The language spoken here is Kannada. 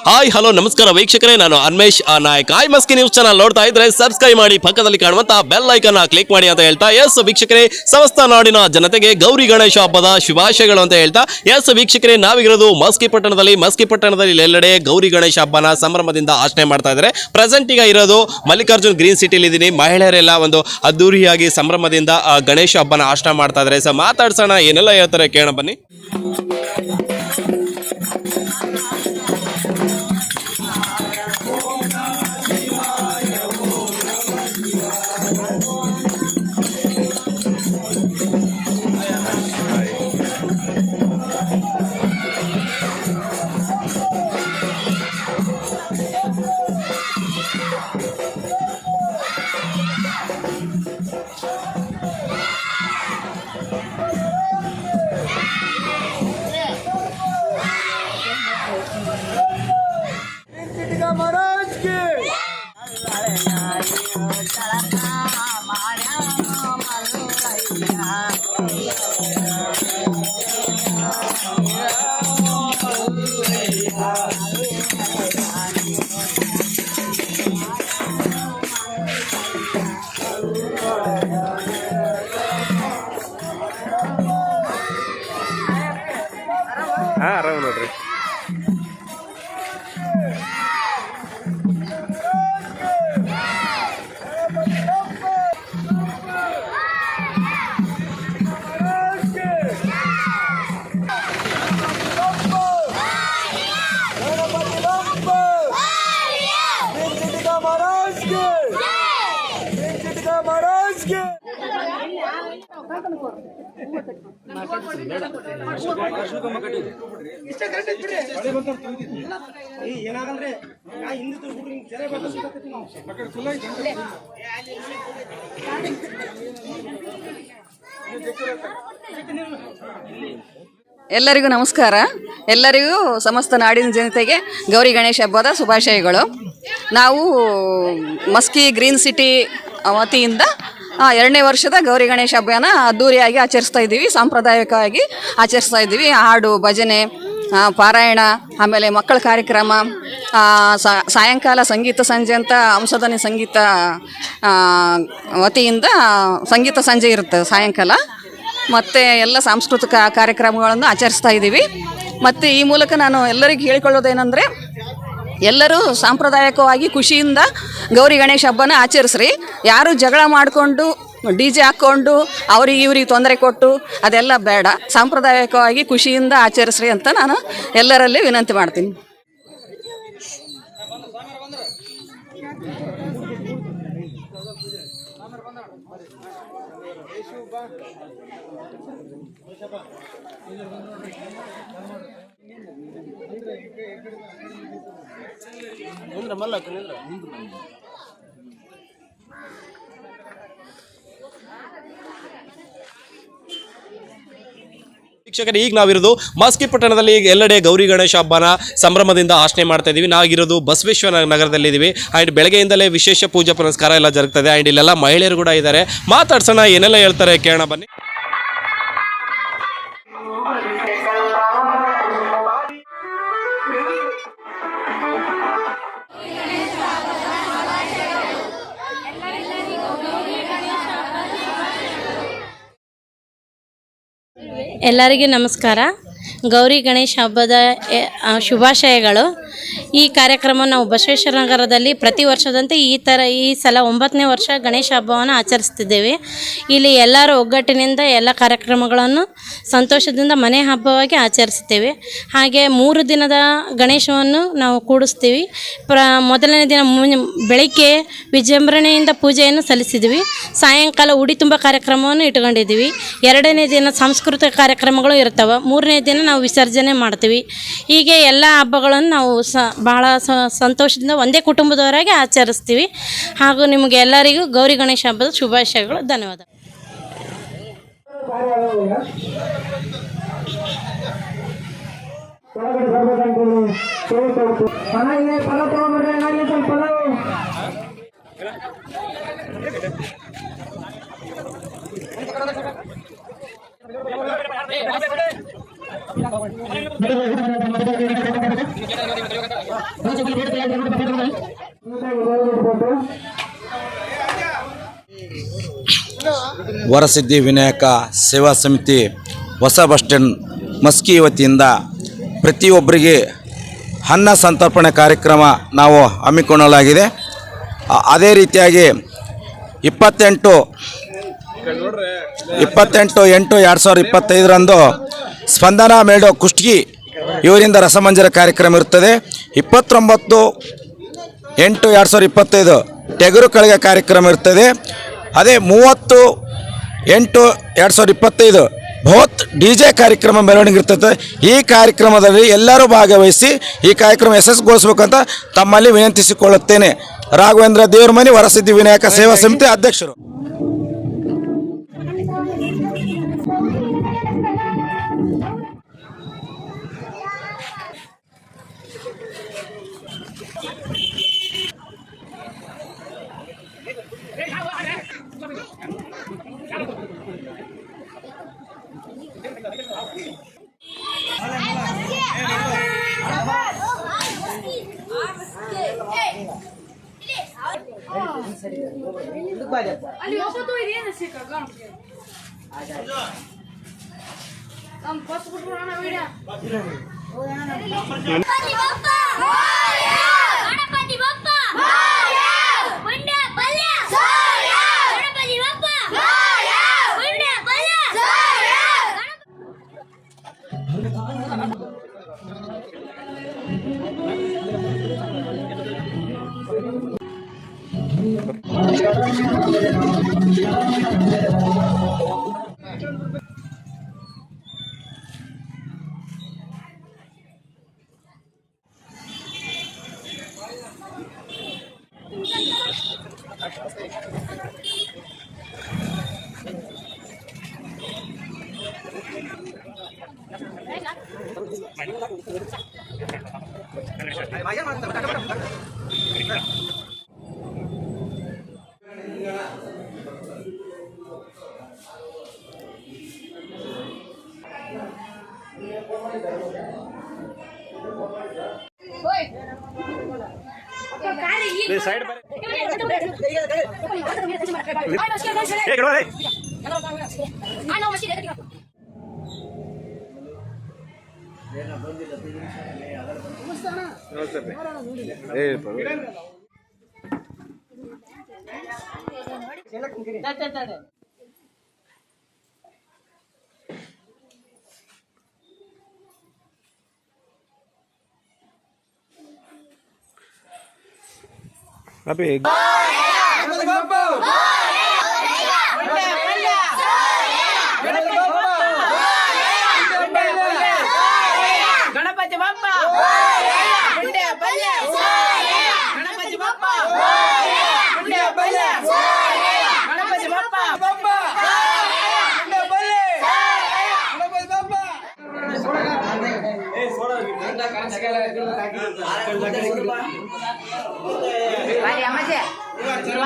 ಹಾಯ್ ಹಲೋ ನಮಸ್ಕಾರ ವೀಕ್ಷಕರೇ, ನಾನು Anmesh Nayak. Hi Maski news channel ನೋಡ್ತಾ ಇದ್ರೆ ಸಬ್ಸ್ಕ್ರೈಬ್ ಮಾಡಿ, ಪಕ್ಕದಲ್ಲಿ ಕಾಣುವಂತ ಬೆಲ್ ಐಕನ್ ಕ್ಲಿಕ್ ಮಾಡಿ ಅಂತ ಹೇಳ್ತಾ, ಎಸ್ ವೀಕ್ಷಕರೇ, ಸಮಸ್ತ ನಾಡಿನ ಜನತೆಗೆ ಗೌರಿ ಗಣೇಶ ಹಬ್ಬದ ಶುಭಾಶಯಗಳು ಅಂತ ಹೇಳ್ತಾ, ಎಸ್ ವೀಕ್ಷಕರೇ, ನಾವಿರೋದು ಮಸ್ಕಿ ಪಟ್ಟಣದಲ್ಲಿ ಎಲ್ಲೆಡೆ ಗೌರಿ ಗಣೇಶ ಹಬ್ಬನ ಸಂಭ್ರಮದಿಂದ ಆಚರಣೆ ಮಾಡ್ತಾ ಇದ್ದಾರೆ. ಪ್ರೆಸೆಂಟ್ ಈಗ ಇರೋದು ಮಲ್ಲಿಕಾರ್ಜುನ್ ಗ್ರೀನ್ ಸಿಟಿಲಿ ಇದ್ದೀನಿ. ಮಹಿಳೆಯರೆಲ್ಲ ಒಂದು ಅದ್ದೂರಿಯಾಗಿ ಸಂಭ್ರಮದಿಂದ ಗಣೇಶ ಹಬ್ಬನ ಆಚರಣೆ ಮಾಡ್ತಾ ಇದ್ದಾರೆ. ಸೊ ಮಾತಾಡ್ಸೋಣ, ಏನೆಲ್ಲ ಹೇಳ್ತಾರೆ ಕೇಳೋಣ ಬನ್ನಿ. ಆರಾಮ ನೋಡ್ರಿ. ಎಲ್ಲರಿಗೂ ನಮಸ್ಕಾರ. ಎಲ್ಲರಿಗೂ ಸಮಸ್ತ ನಾಡಿನ ಜನತೆಗೆ ಗೌರಿ ಗಣೇಶ ಹಬ್ಬದ ಶುಭಾಶಯಗಳು. ನಾವು ಮಸ್ಕಿ ಗ್ರೀನ್ ಸಿಟಿ ವತಿಯಿಂದ 2ನೇ ವರ್ಷದ ಗೌರಿ ಗಣೇಶ ಹಬ್ಬನ ಅದ್ದೂರಿಯಾಗಿ ಆಚರಿಸ್ತಾ ಇದ್ದೀವಿ. ಸಾಂಪ್ರದಾಯಿಕವಾಗಿ ಆಚರಿಸ್ತಾ ಇದ್ದೀವಿ. ಹಾಡು, ಭಜನೆ, ಪಾರಾಯಣ, ಆಮೇಲೆ ಮಕ್ಕಳ ಕಾರ್ಯಕ್ರಮ, ಸಾಯಂಕಾಲ ಸಂಗೀತ ಸಂಜೆ ಅಂತ ಹಂಸಧ್ವನಿ ಸಂಗೀತ ವತಿಯಿಂದ ಸಂಗೀತ ಸಂಜೆ ಇರುತ್ತೆ ಸಾಯಂಕಾಲ. ಮತ್ತು ಎಲ್ಲ ಸಾಂಸ್ಕೃತಿಕ ಕಾರ್ಯಕ್ರಮಗಳನ್ನು ಆಚರಿಸ್ತಾ ಇದ್ದೀವಿ. ಮತ್ತು ಈ ಮೂಲಕ ನಾನು ಎಲ್ಲರಿಗೂ ಹೇಳಿಕೊಳ್ಳೋದೇನೆಂದರೆ, ಎಲ್ಲರೂ ಸಾಂಪ್ರದಾಯಿಕವಾಗಿ ಖುಷಿಯಿಂದ ಗೌರಿ ಗಣೇಶ ಹಬ್ಬನ ಆಚರಿಸ್ರಿ. ಯಾರು ಜಗಳ ಮಾಡಿಕೊಂಡು DJ ಹಾಕ್ಕೊಂಡು ಇವ್ರಿಗೆ ತೊಂದರೆ ಕೊಟ್ಟು ಅದೆಲ್ಲ ಬೇಡ. ಸಾಂಪ್ರದಾಯಿಕವಾಗಿ ಖುಷಿಯಿಂದ ಆಚರಿಸ್ರಿ ಅಂತ ನಾನು ಎಲ್ಲರಲ್ಲಿ ವಿನಂತಿ ಮಾಡ್ತೀನಿ. ವೀಕ್ಷಕರೇ, ಈಗ ನಾವಿರೋದು ಮಸ್ಕಿ ಪಟ್ಟಣದಲ್ಲಿ ಎಲ್ಲೆಡೆ ಗೌರಿ ಗಣೇಶ ಹಬ್ಬನ ಸಂಭ್ರಮದಿಂದ ಆಚರಣೆ ಮಾಡ್ತಾ ಇದ್ದೀವಿ. ನಾವಿರೋದು ಬಸವೇಶ್ವರ ನಗರದಲ್ಲಿ ಇದ್ದೀವಿ. ಆ್ಯಂಡ್ ಬೆಳಗ್ಗೆಯಿಂದಲೇ ವಿಶೇಷ ಪೂಜಾ ಪುನಸ್ಕಾರ ಎಲ್ಲ ಜರುಗ್ತದೆ. ಆ್ಯಂಡ್ ಇಲ್ಲೆಲ್ಲ ಮಹಿಳೆಯರು ಕೂಡ ಇದ್ದಾರೆ. ಮಾತಾಡ್ಸೋಣ, ಏನೆಲ್ಲ ಹೇಳ್ತಾರೆ ಕೇಳೋಣ ಬನ್ನಿ. ಎಲ್ಲರಿಗೂ ನಮಸ್ಕಾರ. ಗೌರಿ ಗಣೇಶ ಹಬ್ಬದ ಶುಭಾಶಯಗಳು. ಈ ಕಾರ್ಯಕ್ರಮ ನಾವು ಬಸವೇಶ್ವರ ನಗರದಲ್ಲಿ ಪ್ರತಿ ವರ್ಷದಂತೆ ಈ ಸಲ 9ನೇ ವರ್ಷ ಗಣೇಶ ಹಬ್ಬವನ್ನು ಆಚರಿಸ್ತಿದ್ದೇವೆ. ಇಲ್ಲಿ ಎಲ್ಲರೂ ಒಗ್ಗಟ್ಟಿನಿಂದ ಎಲ್ಲ ಕಾರ್ಯಕ್ರಮಗಳನ್ನು ಸಂತೋಷದಿಂದ ಮನೆ ಹಬ್ಬವಾಗಿ ಆಚರಿಸ್ತೇವೆ. ಹಾಗೆ 3 ದಿನದ ಗಣೇಶವನ್ನು ನಾವು ಕೂಡಿಸ್ತೀವಿ. ಮೊದಲನೇ ದಿನ ಬೆಳಗ್ಗೆ ವಿಜೃಂಭಣೆಯಿಂದ ಪೂಜೆಯನ್ನು ಸಲ್ಲಿಸಿದ್ವಿ. ಸಾಯಂಕಾಲ ಉಡಿ ತುಂಬ ಕಾರ್ಯಕ್ರಮವನ್ನು ಇಟ್ಕೊಂಡಿದ್ದೀವಿ. 2ನೇ ದಿನ ಸಾಂಸ್ಕೃತಿಕ ಕಾರ್ಯಕ್ರಮಗಳು ಇರ್ತವೆ. 3ನೇ ದಿನ ನಾವು ವಿಸರ್ಜನೆ ಮಾಡ್ತೀವಿ. ಹೀಗೆ ಎಲ್ಲ ಹಬ್ಬಗಳನ್ನು ನಾವು ಭಾಳ ಸಂತೋಷದಿಂದ ಒಂದೇ ಕುಟುಂಬದವರಾಗಿ ಆಚರಿಸ್ತೀವಿ. ಹಾಗೂ ನಿಮಗೆ ಎಲ್ಲರಿಗೂ ಗೌರಿ ಗಣೇಶ ಹಬ್ಬದ ಶುಭಾಶಯಗಳು. ಧನ್ಯವಾದ. ವರಸಿದ್ಧಿ ವಿನಾಯಕ ಸೇವಾ ಸಮಿತಿ ಹೊಸ ಬಸ್ ಸ್ಟ್ಯಾಂಡ್ ಮಸ್ಕಿ ವತಿಯಿಂದ ಪ್ರತಿಯೊಬ್ಬರಿಗೆ ಅನ್ನ ಸಂತರ್ಪಣೆ ಕಾರ್ಯಕ್ರಮ ನಾವು ಹಮ್ಮಿಕೊಳ್ಳಲಾಗಿದೆ. ಅದೇ ರೀತಿಯಾಗಿ 28/8/2025 ಸ್ಪಂದನಾ ಮೇಡೋ ಕುಷ್ಟಗಿ ಇವರಿಂದ ರಸಮಂಜರಿ ಕಾರ್ಯಕ್ರಮ ಇರುತ್ತದೆ. 29/8/2025 ಟೆಗರು ಕಳೆಗೆ ಕಾರ್ಯಕ್ರಮ ಇರ್ತದೆ. ಅದೇ 30/8/2025 ಬಹುತ್ DJ ಕಾರ್ಯಕ್ರಮ ಮೆರವಣಿಗೆ ಇರ್ತದೆ. ಈ ಕಾರ್ಯಕ್ರಮದಲ್ಲಿ ಎಲ್ಲರೂ ಭಾಗವಹಿಸಿ ಈ ಕಾರ್ಯಕ್ರಮ ಯಶಸ್ವಿಗೊಳಿಸಬೇಕಂತ ತಮ್ಮಲ್ಲಿ ವಿನಂತಿಸಿಕೊಳ್ಳುತ್ತೇನೆ. ರಾಘವೇಂದ್ರ ದೇವರಮನಿ, ವರಸಿದ್ಧಿ ವಿನಾಯಕ ಸೇವಾ ಸಮಿತಿ ಅಧ್ಯಕ್ಷರು. ಗಣಪತಿ ಬಪ್ಪ ಗುಂಡೆ ಬಲ್ಲೆ ಗಣಪತಿ ಬಪ್ಪ ಗುಂಡೆ ಬಲ್ಲೆ ಗಣಪತಿ ಬಪ್ಪ ಗುಂಡೆ ಬಲ್ಲೆ ಗಣಪತಿ ಬಪ್ಪ ಬಾರಿ ಅಮ್ಮಜೆ ಇಲ್ಲ